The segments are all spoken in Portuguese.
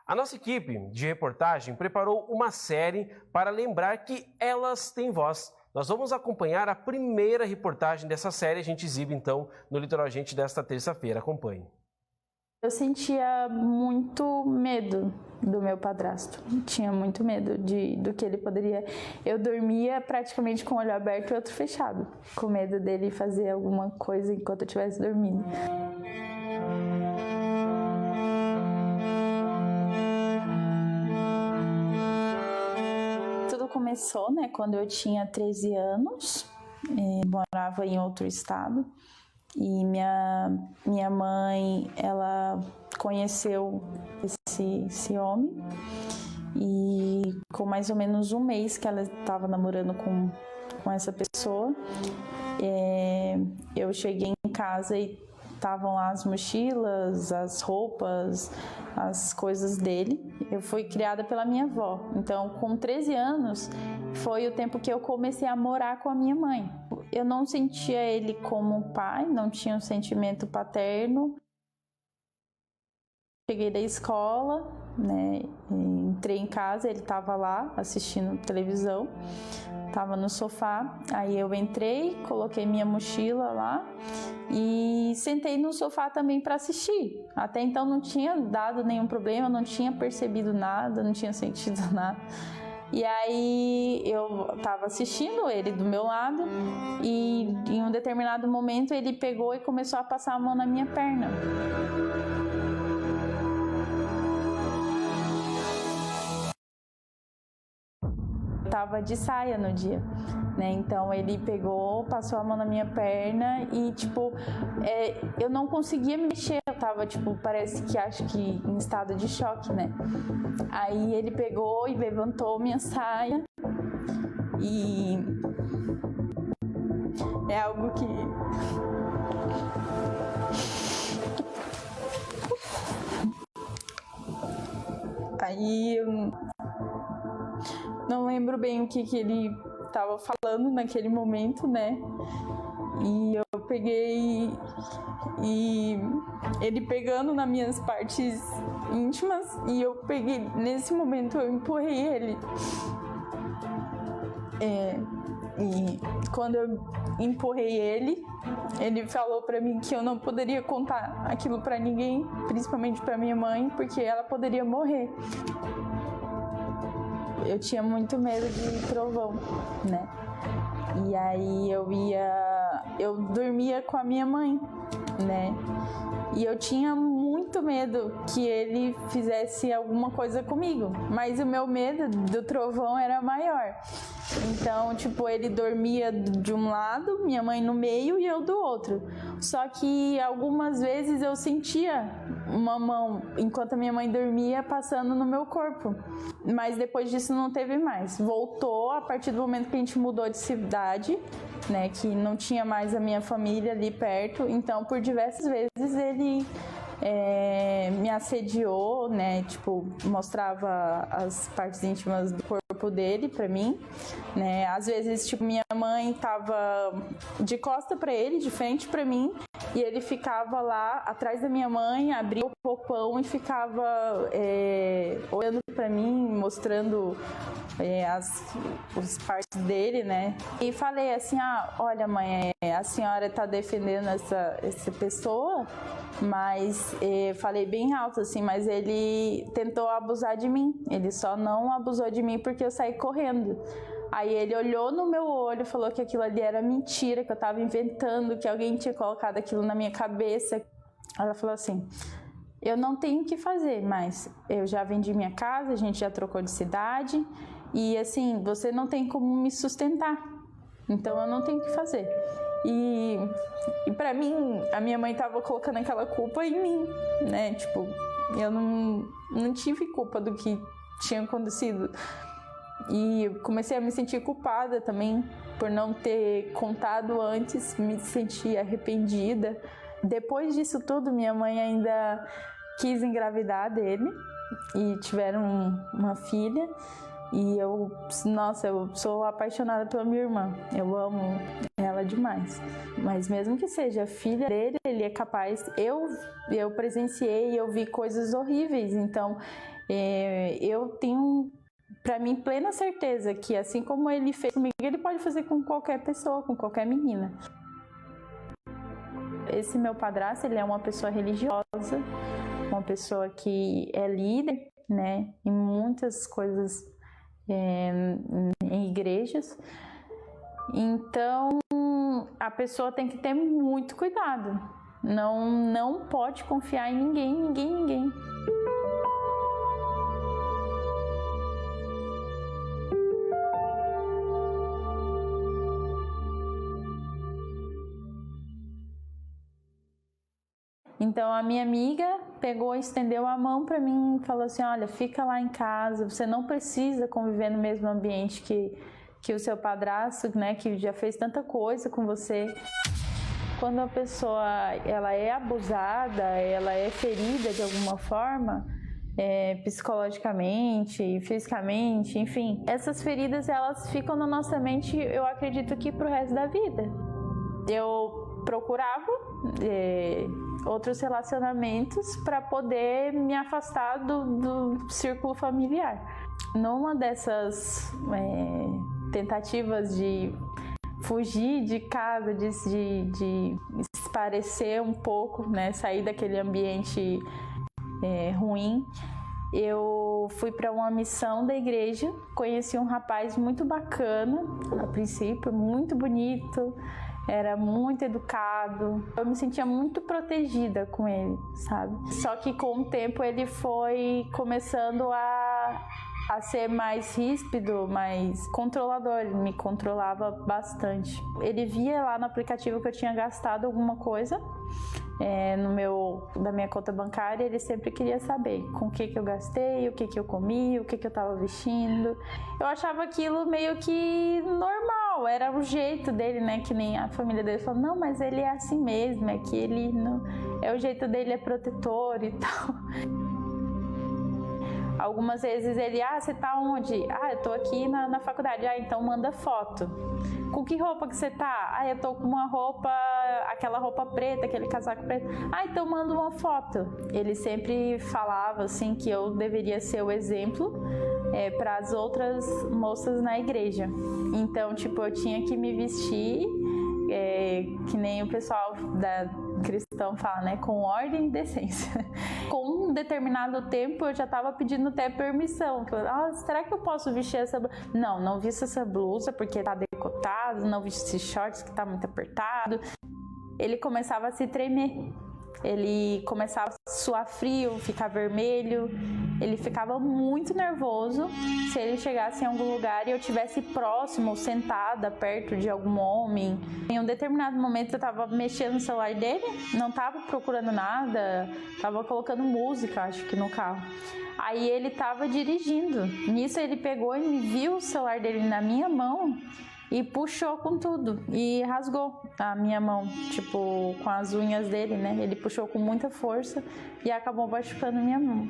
A nossa equipe de reportagem preparou uma série para lembrar que elas têm voz. Nós vamos acompanhar a primeira reportagem dessa série. A gente exibe então no Litoral Gente desta terça-feira. Acompanhe. Eu sentia muito medo do meu padrasto. Tinha muito medo do que ele poderia. Eu dormia praticamente com o olho aberto e outro fechado, com medo dele fazer alguma coisa enquanto eu estivesse dormindo. Tudo começou, quando eu tinha 13 anos, morava em outro estado. E minha mãe, ela conheceu esse homem e com mais ou menos um mês que ela estava namorando com essa pessoa, eu cheguei em casa e estavam lá as mochilas, as roupas, as coisas dele. Eu fui criada pela minha avó, então com 13 anos foi o tempo que eu comecei a morar com a minha mãe. Eu não sentia ele como pai, não tinha um sentimento paterno. Cheguei da escola, entrei em casa, ele estava lá assistindo televisão, estava no sofá. Aí eu entrei, coloquei minha mochila lá e sentei no sofá também para assistir. Até então não tinha dado nenhum problema, não tinha percebido nada, não tinha sentido nada. E aí eu estava assistindo ele do meu lado e em um determinado momento ele pegou e começou a passar a mão na minha perna. Eu estava de saia no dia, então ele pegou, passou a mão na minha perna e eu não conseguia me mexer, eu tava parece que acho que em estado de choque, Aí ele pegou e levantou minha saia e é algo que aí eu não lembro bem o que ele estava falando naquele momento, E eu peguei e ele pegando nas minhas partes íntimas e eu peguei, nesse momento eu empurrei ele. E quando eu empurrei ele falou pra mim que eu não poderia contar aquilo pra ninguém, principalmente pra minha mãe, porque ela poderia morrer. Eu tinha muito medo de trovão, E aí eu dormia com a minha mãe, E eu tinha muito medo que ele fizesse alguma coisa comigo, mas o meu medo do trovão era maior. Então, ele dormia de um lado, minha mãe no meio e eu do outro. Só que algumas vezes eu sentia uma mão, enquanto a minha mãe dormia, passando no meu corpo. Mas depois disso não teve mais. Voltou a partir do momento que a gente mudou de cidade, que não tinha mais a minha família ali perto. Então, por diversas vezes ele me assediou, mostrava as partes íntimas do corpo dele pra mim, Às vezes, minha mãe tava de costa pra ele, de frente pra mim, e ele ficava lá atrás da minha mãe, abria o popão e ficava olhando pra mim, mostrando as partes dele, E falei assim, olha mãe, a senhora tá defendendo essa pessoa, mas falei bem alto assim, mas ele tentou abusar de mim, ele só não abusou de mim porque eu saí correndo. Aí ele olhou no meu olho, falou que aquilo ali era mentira, que eu tava inventando, que alguém tinha colocado aquilo na minha cabeça. Ela falou assim, eu não tenho o que fazer, mas eu já vendi minha casa, a gente já trocou de cidade e assim, você não tem como me sustentar, então eu não tenho o que fazer. E pra mim, a minha mãe tava colocando aquela culpa em mim, eu não tive culpa do que tinha acontecido. E comecei a me sentir culpada também por não ter contado antes, me senti arrependida. Depois disso tudo, minha mãe ainda quis engravidar dele e tiveram uma filha. E eu sou apaixonada pela minha irmã, eu amo ela demais. Mas mesmo que seja filha dele, ele é capaz, eu presenciei, eu vi coisas horríveis, então Eu tenho, para mim, plena certeza que assim como ele fez comigo, ele pode fazer com qualquer pessoa, com qualquer menina. Esse meu padrasto, ele é uma pessoa religiosa, uma pessoa que é líder, né, em muitas coisas, em igrejas. Então, a pessoa tem que ter muito cuidado. Não pode confiar em ninguém. Então a minha amiga pegou e estendeu a mão para mim e falou assim: olha, fica lá em casa, você não precisa conviver no mesmo ambiente que o seu padrasto, né, que já fez tanta coisa com você. Quando a pessoa ela é abusada, ela é ferida de alguma forma, psicologicamente, fisicamente, enfim, essas feridas elas ficam na nossa mente, eu acredito que pro resto da vida. Eu procurava outros relacionamentos para poder me afastar do círculo familiar. Numa dessas tentativas de fugir de casa, de esparecer um pouco, né, sair daquele ambiente ruim, eu fui para uma missão da igreja, conheci um rapaz muito bacana, a princípio, muito bonito, era muito educado, eu me sentia muito protegida com ele, sabe? Só que com o tempo ele foi começando a ser mais ríspido, mais controlador, ele me controlava bastante. Ele via lá no aplicativo que eu tinha gastado alguma coisa da minha conta bancária, ele sempre queria saber com o que eu gastei, o que eu comi, o que eu tava vestindo. Eu achava aquilo meio que normal, era o jeito dele, né? Que nem a família dele falou, não, mas ele é assim mesmo, é que ele não... o jeito dele é protetor e tal. Algumas vezes ele, você tá onde? Eu tô aqui na faculdade. Então manda foto. Com que roupa que você tá? Eu tô com uma roupa, aquela roupa preta, aquele casaco preto. Então manda uma foto. Ele sempre falava assim que eu deveria ser o exemplo para as outras moças na igreja. Então, tipo, eu tinha que me vestir que nem o pessoal cristão fala, né? Com ordem e decência. Com um determinado tempo eu já estava pedindo até permissão. Será que eu posso vestir essa blusa? Não visto essa blusa porque tá decotado, não visto esse shorts que tá muito apertado. Ele começava a se tremer. Ele começava a suar frio, ficar vermelho, ele ficava muito nervoso se ele chegasse em algum lugar e eu estivesse próximo ou sentada perto de algum homem. Em um determinado momento eu estava mexendo no celular dele, não estava procurando nada, estava colocando música, acho que no carro. Aí ele estava dirigindo, nisso ele pegou e me viu o celular dele na minha mão e puxou com tudo e rasgou a minha mão, tipo, com as unhas dele, né? Ele puxou com muita força e acabou machucando minha mão.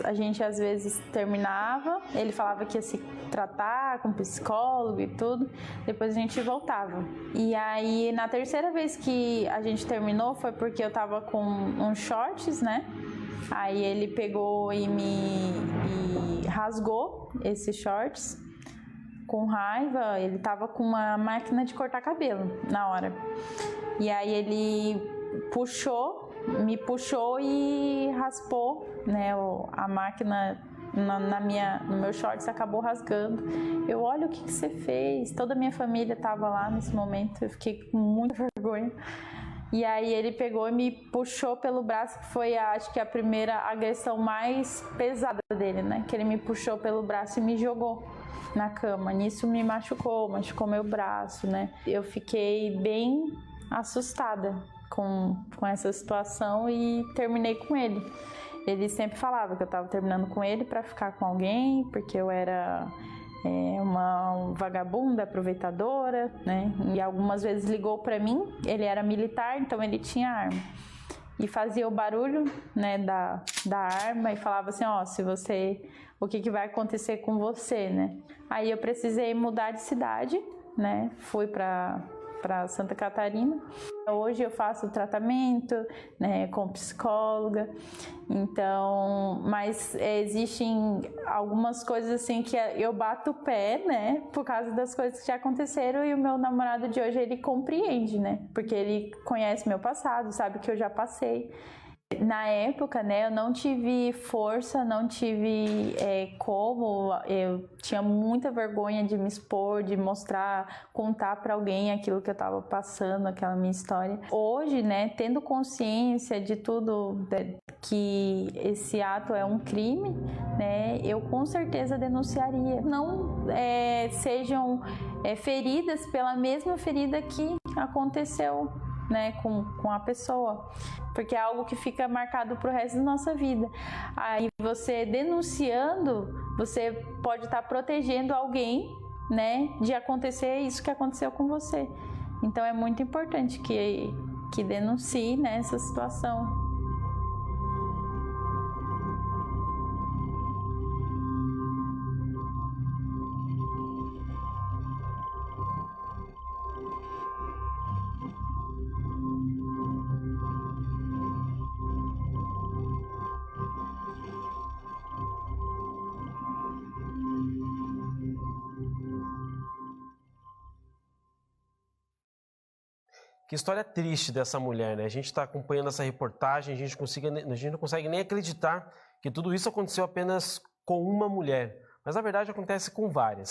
A gente às vezes terminava, ele falava que ia se tratar com psicólogo e tudo, depois a gente voltava. E aí na terceira vez que a gente terminou foi porque eu tava com uns shorts, né? Aí ele pegou e me rasgou esses shorts. Com raiva, ele tava com uma máquina de cortar cabelo na hora. E aí ele me puxou e raspou, né, a máquina no meu shorts, acabou rasgando. Eu, olha o que você fez. Toda a minha família tava lá nesse momento, eu fiquei com muita vergonha. E aí ele pegou e me puxou pelo braço, que foi, acho que a primeira agressão mais pesada dele, né? Que ele me puxou pelo braço e me jogou na cama. Nisso me machucou meu braço, né? Eu fiquei bem assustada com essa situação e terminei com ele. Ele sempre falava que eu tava terminando com ele para ficar com alguém, porque eu era uma vagabunda, aproveitadora, né? E algumas vezes ligou para mim, ele era militar, então ele tinha arma. E fazia o barulho, né, da arma e falava assim, o que vai acontecer com você, né? Aí eu precisei mudar de cidade, né? Fui para para Santa Catarina. Hoje eu faço tratamento, né, com psicóloga. Então, mas existem algumas coisas assim que eu bato o pé, né, por causa das coisas que já aconteceram, e o meu namorado de hoje, ele compreende, né, porque ele conhece meu passado, sabe que eu já passei. Na época, né, eu não tive força, não tive como, eu tinha muita vergonha de me expor, de mostrar, contar para alguém aquilo que eu estava passando, aquela minha história. Hoje, né, tendo consciência de tudo, que esse ato é um crime, né, eu com certeza denunciaria. Não sejam feridas pela mesma ferida que aconteceu, né, com a pessoa, porque é algo que fica marcado pro resto da nossa vida. Aí você denunciando, você pode estar protegendo alguém, né, de acontecer isso que aconteceu com você. Então é muito importante que denuncie, né, essa situação. Que história triste dessa mulher, né? A gente está acompanhando essa reportagem, a gente não consegue nem acreditar que tudo isso aconteceu apenas com uma mulher. Mas, na verdade, acontece com várias.